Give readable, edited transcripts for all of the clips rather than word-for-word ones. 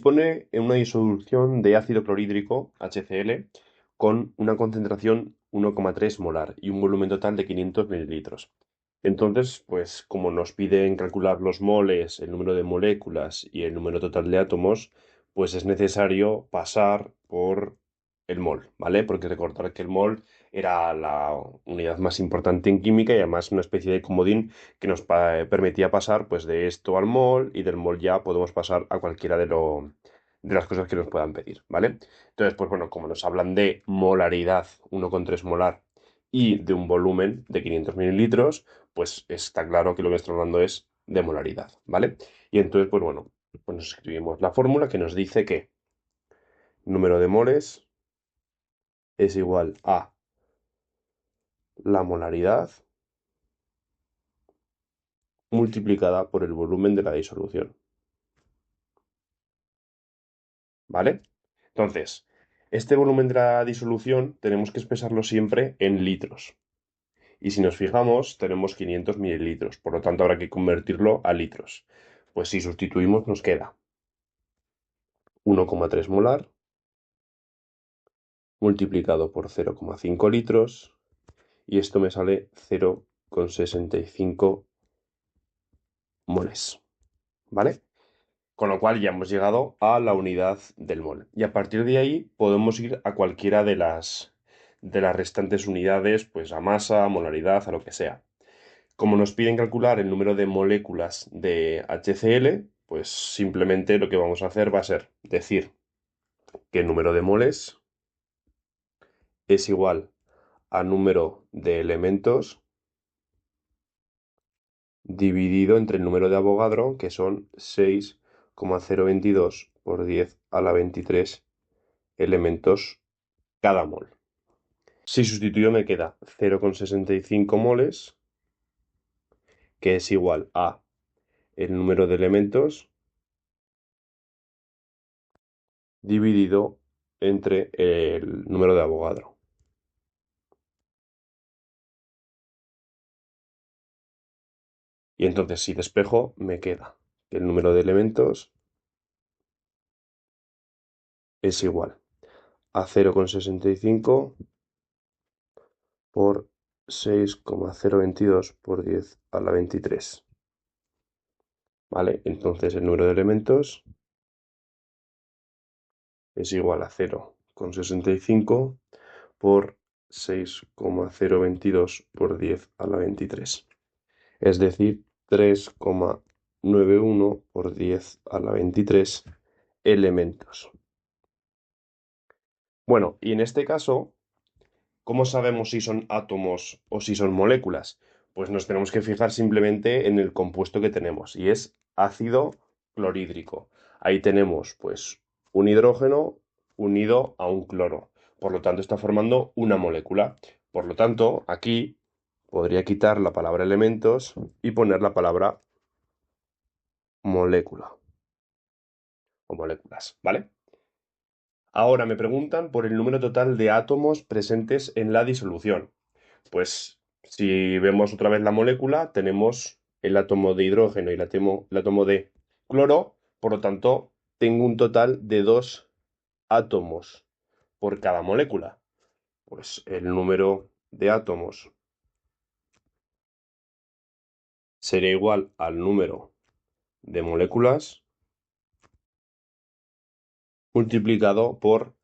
dispone en una disolución de ácido clorhídrico, HCl, con una concentración 1,3 molar y un volumen total de 500 mililitros. Entonces, pues como nos piden calcular los moles, el número de moléculas y el número total de átomos, pues es necesario pasar por el mol, ¿vale? Porque recordar que el mol era la unidad más importante en química y además una especie de comodín que nos permitía pasar pues de esto al mol y del mol ya podemos pasar a cualquiera de las cosas que nos puedan pedir, ¿vale? Entonces, pues bueno, como nos hablan de molaridad, 1,3 molar, y de un volumen de 500 mililitros, pues está claro que lo que estamos hablando es de molaridad, ¿vale? Y entonces, pues bueno, pues nos escribimos la fórmula que nos dice que número de moles es igual a la molaridad multiplicada por el volumen de la disolución, ¿vale? Entonces, este volumen de la disolución tenemos que expresarlo siempre en litros. Y si nos fijamos, tenemos 500 mililitros, por lo tanto habrá que convertirlo a litros. Pues si sustituimos nos queda 1,3 molar multiplicado por 0,5 litros y esto me sale 0,65 moles, ¿vale? Con lo cual ya hemos llegado a la unidad del mol. Y a partir de ahí podemos ir a cualquiera de las restantes unidades, pues a masa, a molaridad, a lo que sea. Como nos piden calcular el número de moléculas de HCl, pues simplemente lo que vamos a hacer va a ser decir que el número de moles es igual a número de elementos dividido entre el número de Avogadro, que son 6,022 por 10 a la 23 elementos cada mol. Si sustituyo me queda 0,65 moles, que es igual a el número de elementos dividido entre el número de Avogadro. Y entonces si despejo me queda que el número de elementos es igual a 0,65 por 6,022 por 10 a la 23. ¿Vale? Entonces el número de elementos es igual a 0,65 por 6,022 por 10 a la 23. Es decir, 3,91 por 10 a la 23 elementos. Bueno, y en este caso, ¿cómo sabemos si son átomos o si son moléculas? Pues nos tenemos que fijar simplemente en el compuesto que tenemos y es ácido clorhídrico. Ahí tenemos pues un hidrógeno unido a un cloro. Por lo tanto, está formando una molécula. Por lo tanto, aquí podría quitar la palabra elementos y poner la palabra molécula o moléculas, ¿vale? Ahora me preguntan por el número total de átomos presentes en la disolución. Pues si vemos otra vez la molécula, tenemos el átomo de hidrógeno y el átomo de cloro, por lo tanto, tengo un total de 2 átomos por cada molécula. Pues el número de átomos sería igual al número de moléculas multiplicado por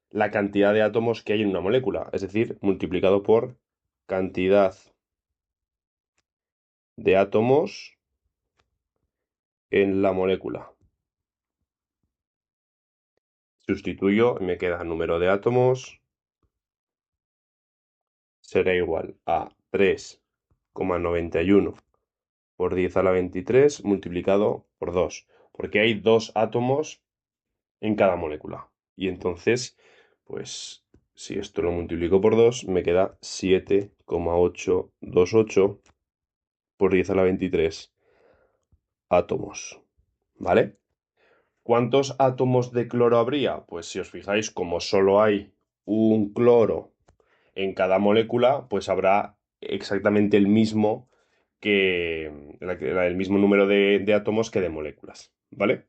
la cantidad de átomos que hay en una molécula, es decir, multiplicado por cantidad de átomos en la molécula. Sustituyo y me queda número de átomos será igual a 3,91 por 10 a la 23 multiplicado por 2, porque hay 2 átomos en cada molécula. Y entonces, pues si esto lo multiplico por 2, me queda 7,828 por 10 a la 23 átomos. ¿Vale? ¿Cuántos átomos de cloro habría? Pues si os fijáis, como solo hay un cloro en cada molécula, pues habrá exactamente el mismo el mismo número de átomos que de moléculas, ¿vale?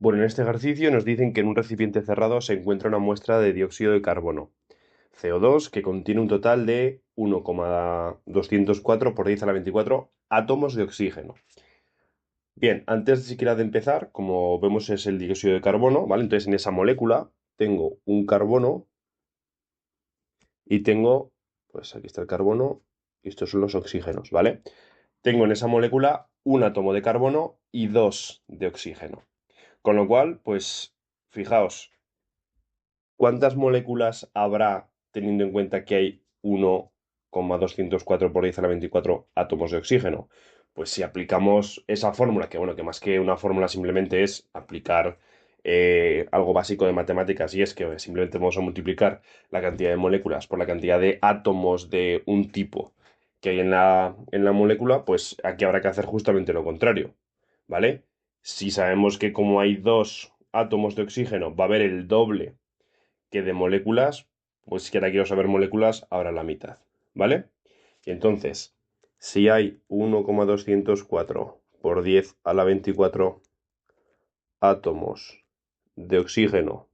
Bueno, en este ejercicio nos dicen que en un recipiente cerrado se encuentra una muestra de dióxido de carbono, CO2, que contiene un total de 1,204 por 10 a la 24 átomos de oxígeno. Bien, antes siquiera de empezar, como vemos es el dióxido de carbono, ¿vale? Entonces en esa molécula tengo un carbono y tengo, pues aquí está el carbono y estos son los oxígenos, ¿vale? Tengo en esa molécula un átomo de carbono y dos de oxígeno. Con lo cual, pues fijaos, ¿cuántas moléculas habrá teniendo en cuenta que hay 1,204 por 10 a la 24 átomos de oxígeno? Pues si aplicamos esa fórmula, que bueno, que más que una fórmula simplemente es aplicar algo básico de matemáticas y es que simplemente vamos a multiplicar la cantidad de moléculas por la cantidad de átomos de un tipo que hay en la molécula, pues aquí habrá que hacer justamente lo contrario, ¿vale? Si sabemos que como hay dos átomos de oxígeno, va a haber el doble que de moléculas, pues si ahora quiero saber moléculas, ahora la mitad, ¿vale? Y entonces, si hay 1,204 por 10 a la 24 átomos de oxígeno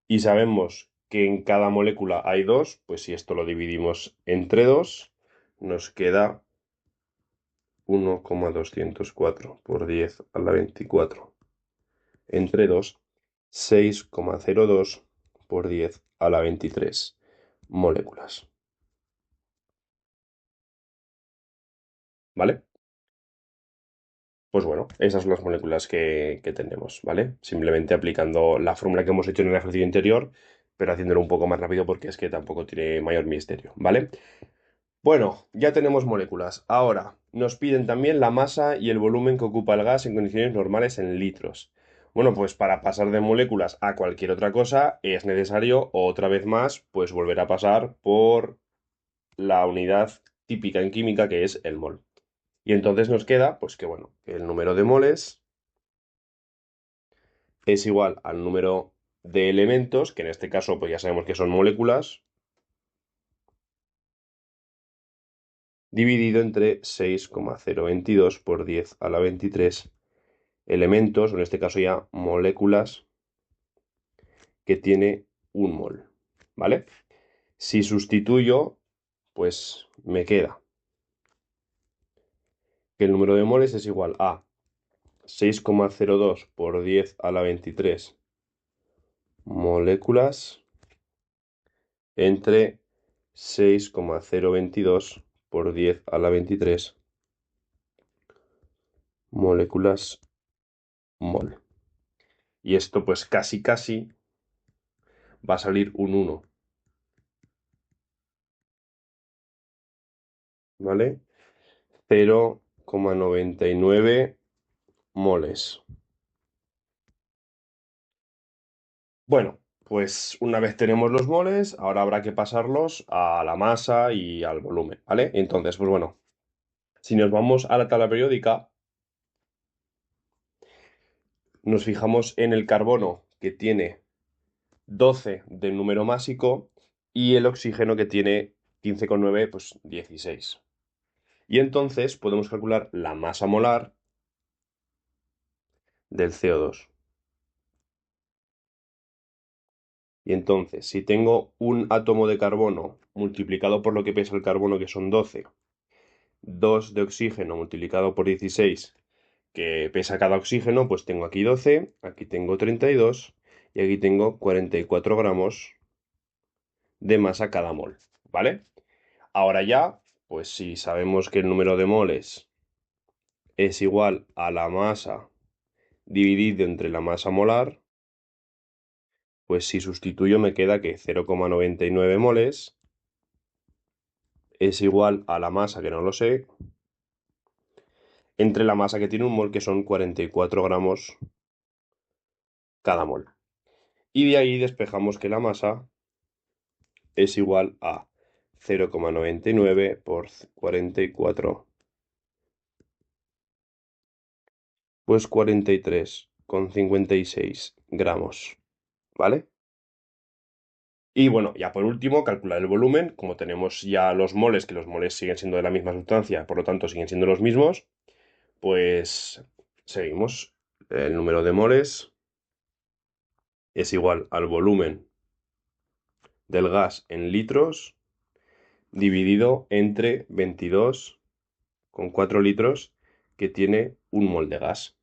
y sabemos que en cada molécula hay dos, pues si esto lo dividimos entre dos, nos queda 1,204 por 10 a la 24 entre 2, 6,02 por 10 a la 23 moléculas. ¿Vale? Pues bueno, esas son las moléculas que tenemos, ¿vale? Simplemente aplicando la fórmula que hemos hecho en el ejercicio anterior, pero haciéndolo un poco más rápido porque es que tampoco tiene mayor misterio, ¿vale? Bueno, ya tenemos moléculas. Ahora, nos piden también la masa y el volumen que ocupa el gas en condiciones normales en litros. Bueno, pues para pasar de moléculas a cualquier otra cosa es necesario, otra vez más, pues volver a pasar por la unidad típica en química que es el mol. Y entonces nos queda, pues que bueno, el número de moles es igual al número de elementos, que en este caso pues ya sabemos que son moléculas, dividido entre 6,022 por 10 a la 23 elementos, o en este caso ya moléculas, que tiene un mol, ¿vale? Si sustituyo, pues me queda que el número de moles es igual a 6,02 por 10 a la 23 moléculas entre 6,022 por 10 a la 23 moléculas mol. Y esto pues casi casi va a salir un 1, ¿vale? 0,99 moles. Bueno, pues una vez tenemos los moles, ahora habrá que pasarlos a la masa y al volumen, ¿vale? Entonces, pues bueno, si nos vamos a la tabla periódica, nos fijamos en el carbono que tiene 12 de número másico y el oxígeno que tiene 15,9, pues 16. Y entonces podemos calcular la masa molar del CO2. Y entonces, si tengo un átomo de carbono multiplicado por lo que pesa el carbono, que son 12, 2 de oxígeno multiplicado por 16, que pesa cada oxígeno, pues tengo aquí 12, aquí tengo 32 y aquí tengo 44 gramos de masa cada mol, ¿vale? Ahora ya, pues si sabemos que el número de moles es igual a la masa dividido entre la masa molar, pues si sustituyo me queda que 0,99 moles es igual a la masa, que no lo sé, entre la masa que tiene un mol, que son 44 gramos cada mol. Y de ahí despejamos que la masa es igual a 0,99 por 44, pues 43,56 gramos, ¿vale? Y bueno, ya por último, calcular el volumen. Como tenemos ya los moles, que los moles siguen siendo de la misma sustancia, por lo tanto siguen siendo los mismos, pues seguimos. el número de moles es igual al volumen del gas en litros dividido entre 22,4 litros que tiene un mol de gas.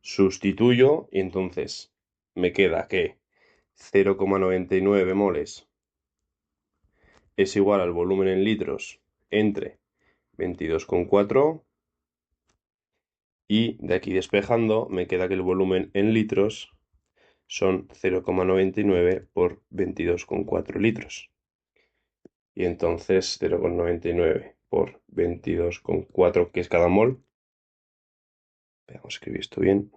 Sustituyo y entonces me queda que 0,99 moles es igual al volumen en litros entre 22,4 y de aquí despejando me queda que el volumen en litros son 0,99 por 22,4 litros. Y entonces 0,99 por 22,4, que es cada mol. Veamos, escribir esto bien.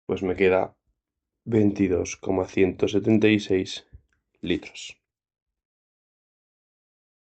Pues me queda 22,176 litros.